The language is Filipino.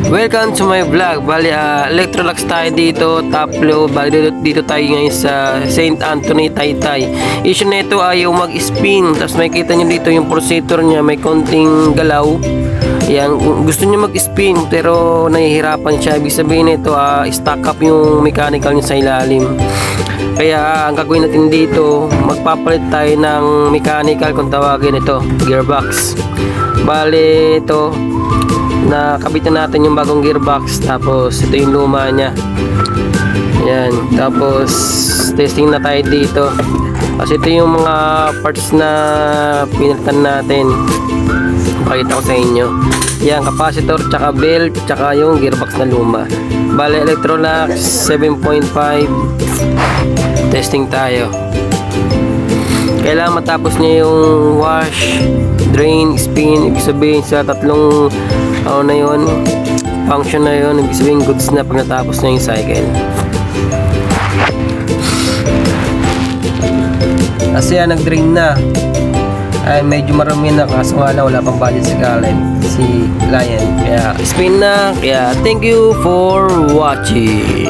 Welcome to my vlog. Bali, Electrolux tayo dito, top load. Bali, dito tayo ngayon sa St. Anthony, Taytay. Issue na ito ay yung mag-spin. Tapos makikita nyo dito yung procedure nya, may konting galaw. Yan, gusto nyo mag-spin pero nahihirapan siya. Ibig sabihin nito, stack up yung mechanical nyo sa ilalim. Kaya ang gagawin natin dito, magpapalit tayo ng mechanical kung tawagin ito, gearbox. Bali, ito nakabitan natin yung bagong gearbox, tapos ito yung luma nya. Yan, tapos testing na tayo dito kasi ito yung mga parts na pinalitan natin. Pakita ko sa inyo. Yan, capacitor, tsaka belt, tsaka yung gearbox na luma. Bale, Electrolux 7.5. Testing tayo. Kailangan matapos niya yung wash, drain, spin. Ibig sabihin sa tatlong na yun, function na yun, ibig sabihin goods na pag natapos na yung cycle. Kasi nag-drain na, ay medyo marami na, kaso nga lang wala pang budget si Lion. Kaya spin na. Kaya thank you for watching.